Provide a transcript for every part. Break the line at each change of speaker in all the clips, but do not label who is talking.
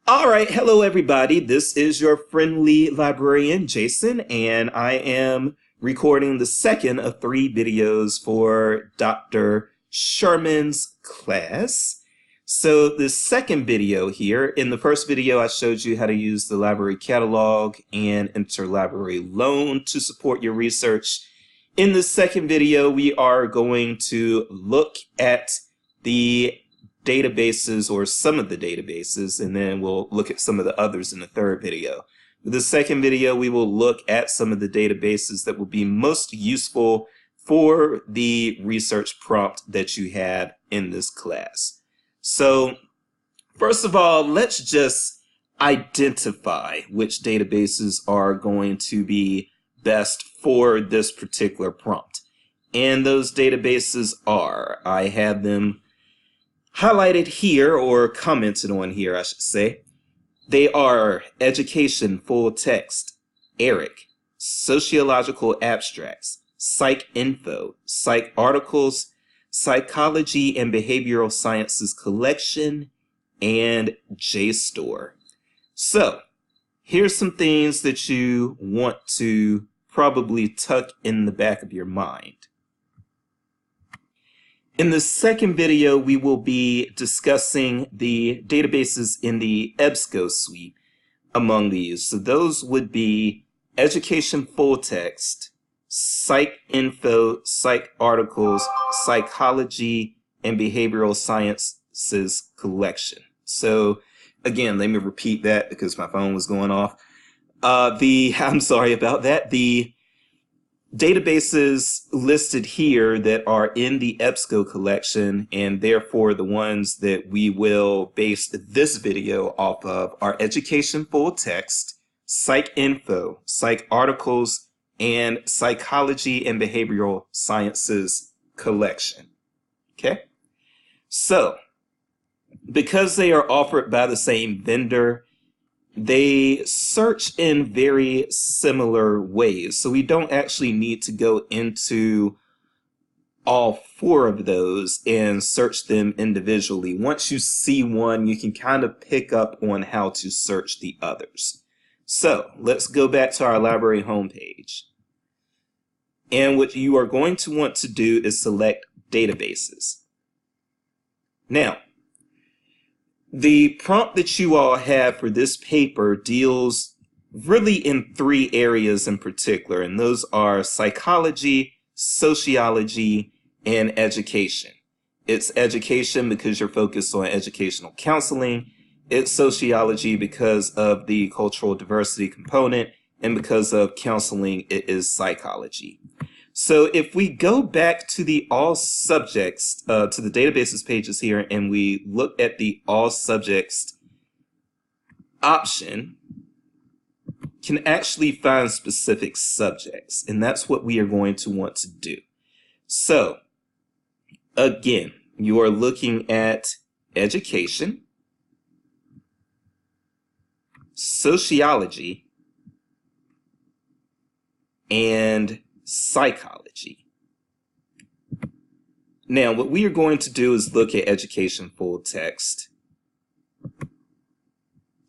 All right, hello everybody. This is your friendly librarian, Jason, and I am recording the second of three videos for Dr. Schuerman's class. So the second video here, in the first video I showed you how to use the library catalog and interlibrary loan to support your research. In the second video, we are going to look at the databases or some of the databases, and then we'll look at some of the others in the third video. For the second video, we will look at some of the databases that will be most useful for the research prompt that you have in this class. So first of all, let's just identify which databases are going to be best for this particular prompt. And those databases are, I have them highlighted here, or commented on here, I should say. They are Education Full Text, ERIC, Sociological Abstracts, Psych Info, Psych Articles, Psychology and Behavioral Sciences Collection, and JSTOR. So, here's some things that you want to probably tuck in the back of your mind. In the second video, we will be discussing the databases in the EBSCO suite among these. So those would be Education Full Text, Psych Info, Psych Articles, Psychology, and Behavioral Sciences Collection. So again, let me repeat that because my phone was going off. I'm sorry about that. The databases listed here that are in the EBSCO collection, and therefore the ones that we will base this video off of, are Education Full Text, Psych Info, Psych Articles, and Psychology and Behavioral Sciences Collection. Okay? So, because they are offered by the same vendor, they search in very similar ways. So we don't actually need to go into all four of those and search them individually. Once you see one, you can kind of pick up on how to search the others. So let's go back to our library homepage. And what you are going to want to do is select databases. Now, the prompt that you all have for this paper deals really in three areas in particular, and those are psychology, sociology, and education. It's education because you're focused on educational counseling. It's sociology because of the cultural diversity component, and because of counseling, it is psychology. So if we go back to the all subjects, to the databases pages here, and we look at the all subjects option, can actually find specific subjects, and that's what we are going to want to do. So again, you are looking at education, sociology, and psychology. Now, what we are going to do is look at Education Full Text.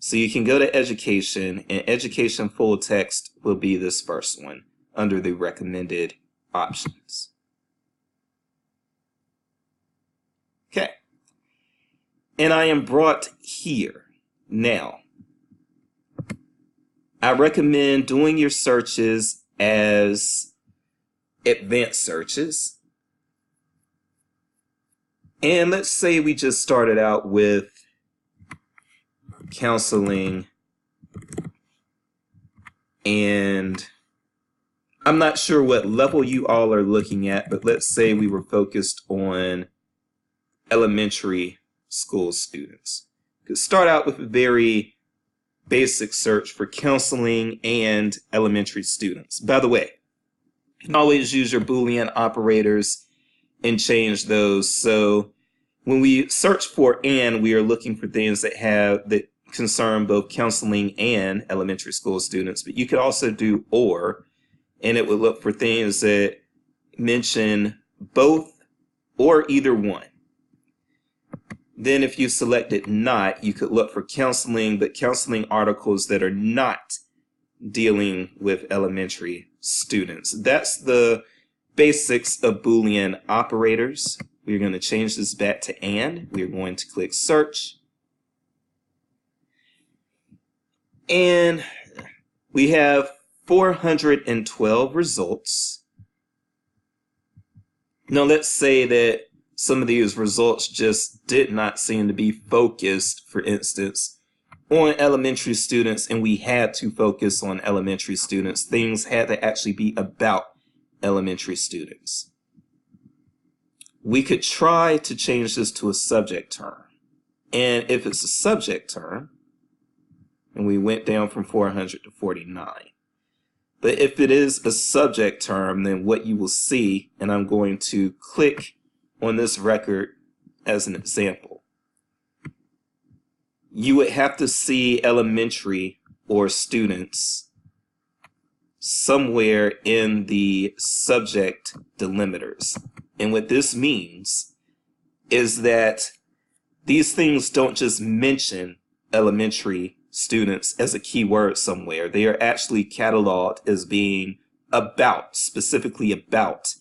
So you can go to Education, and Education Full Text will be this first one under the recommended options. Okay. And I am brought here. Now, I recommend doing your searches as advanced searches. And let's say we just started out with counseling, and I'm not sure what level you all are looking at, but let's say we were focused on elementary school students. Could start out with a very basic search for counseling and elementary students. By the way, you can always use your Boolean operators and change those. So when we search for "and," we are looking for things that concern both counseling and elementary school students. But you could also do "or," and it would look for things that mention both or either one. Then if you selected not, you could look for counseling, but counseling articles that are not dealing with elementary students. That's the basics of Boolean operators. We're going to change this back to and. We're going to click search. And we have 412 results. Now let's say that some of these results just did not seem to be focused, for instance, on elementary students, and we had to focus on elementary students. Things had to actually be about elementary students. We could try to change this to a subject term. And if it's a subject term, and we went down from 400 to 49. But if it is a subject term, then what you will see, and I'm going to click on this record as an example, you would have to see elementary or students somewhere in the subject delimiters. And what this means is that these things don't just mention elementary students as a keyword somewhere. They are actually cataloged as being about, specifically about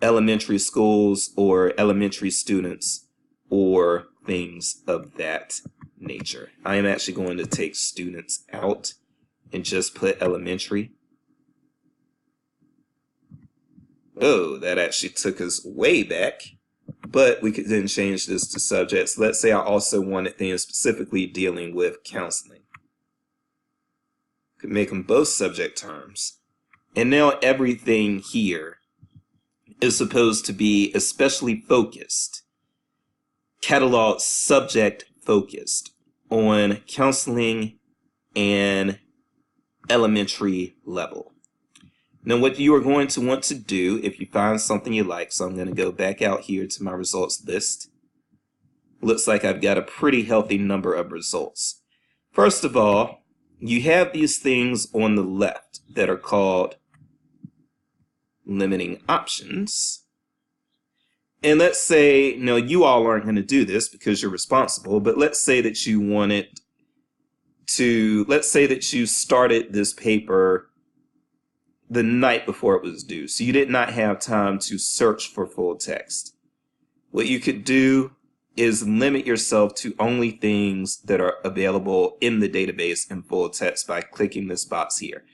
elementary schools or elementary students or things of that nature. I am actually going to take students out and just put elementary. Oh, that actually took us way back, but we could then change this to subjects. Let's say I also wanted things specifically dealing with counseling. Could make them both subject terms. And now everything here is supposed to be especially focused, catalog subject focused on counseling and elementary level. Now what you are going to want to do if you find something you like, so I'm going to go back out here to my results list. Looks like I've got a pretty healthy number of results. First of all, you have these things on the left that are called limiting options. And let's say, no, you all aren't going to do this because you're responsible, but let's say that you wanted to, let's say that you started this paper the night before it was due, so you did not have time to search for full text. What you could do is limit yourself to only things that are available in the database in full text by clicking this box here.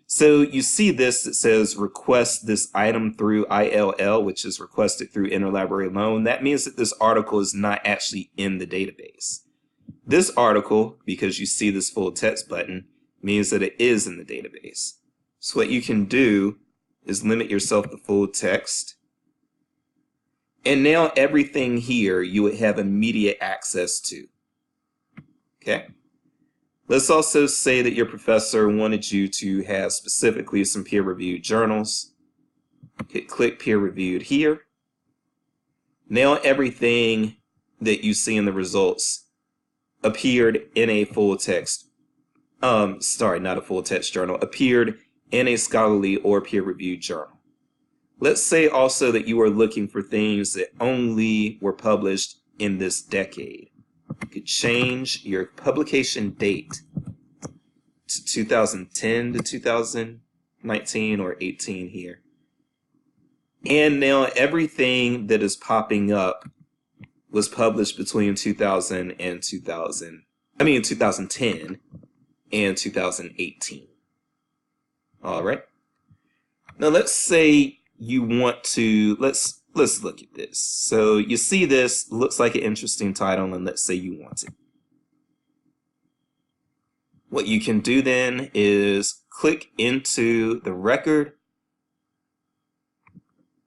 So you see this that says request this item through ILL, which is requested through interlibrary loan. That means that this article is not actually in the database. This article, because you see this full text button, means that it is in the database. So what you can do is limit yourself to full text. And now everything here you would have immediate access to. Okay? Let's also say that your professor wanted you to have specifically some peer-reviewed journals. Hit click peer-reviewed here. Now everything that you see in the results appeared in a full text. Sorry, not a full text journal. Appeared in a scholarly or peer-reviewed journal. Let's say also that you are looking for things that only were published in this decade. You could change your publication date to 2010 to 2019 or 18 here. And now everything that is popping up was published between 2010 and 2018. All right. Now let's say you want to, let's look at this. So you see this, looks like an interesting title, and let's say you want it. What you can do then is click into the record,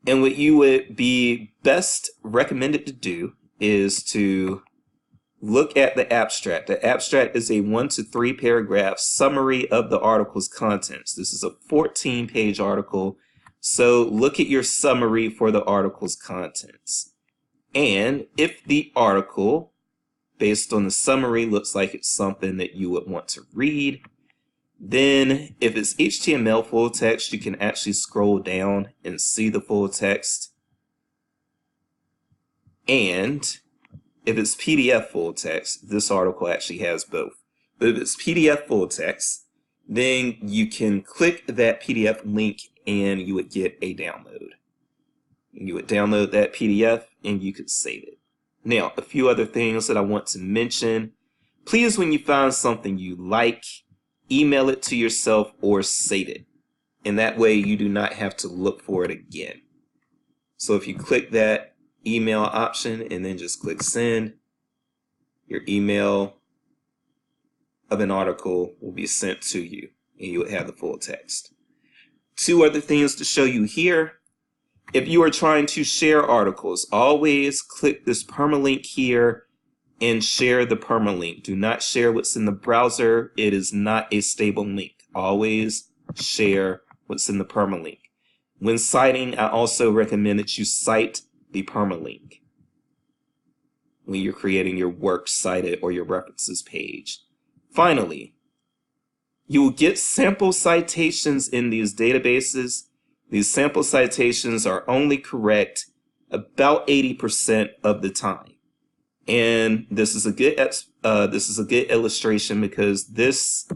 and what you would be best recommended to do is to look at the abstract. The abstract is a 1 to 3 paragraph summary of the article's contents. This is a 14-page article, so look at your summary for the article's contents. And if the article, based on the summary, looks like it's something that you would want to read, then if it's HTML full text, you can actually scroll down and see the full text. And If it's PDF full text, this article actually has both. But if it's PDF full text, then you can click that PDF link and you would get a download. You would download that PDF and you could save it. Now, a few other things that I want to mention. Please, when you find something you like, email it to yourself or save it. And that way you do not have to look for it again. So if you click that email option and then just click send, your email of an article will be sent to you and you will have the full text. Two other things to show you here. If you are trying to share articles, always click this permalink here and share the permalink. Do not share what's in the browser. It is not a stable link. Always share what's in the permalink. When citing, I also recommend that you cite the permalink when you're creating your works cited or your references page. Finally, you will get sample citations in these databases. These sample citations are only correct about 80% of the time. And this is a good illustration because this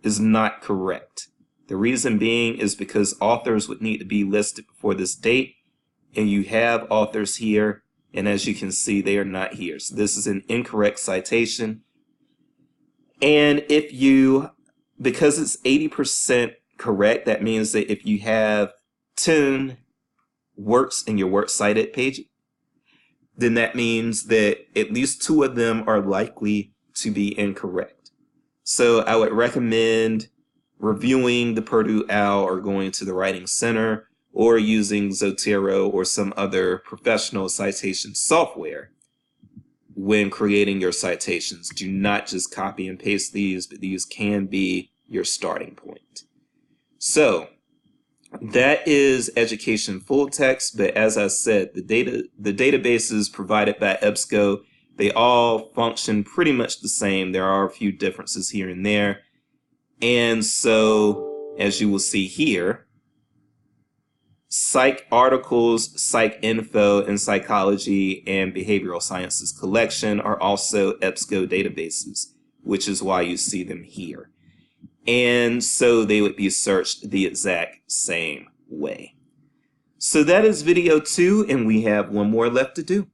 is not correct. The reason being is because authors would need to be listed before this date, and you have authors here, and as you can see, they are not here. So this is an incorrect citation. And because it's 80% correct, that means that if you have 10 works in your works cited page, then that means that at least 2 of them are likely to be incorrect. So I would recommend reviewing the Purdue OWL or going to the Writing Center or using Zotero or some other professional citation software when creating your citations. Do not just copy and paste these, but these can be your starting point. So that is education full text, but as I said, the databases provided by EBSCO, they all function pretty much the same. There are a few differences here and there. And so, as you will see here, Psych Articles, Psych Info, and Psychology and Behavioral Sciences Collection are also EBSCO databases, which is why you see them here. And so they would be searched the exact same way. So that is video 2, and we have one more left to do.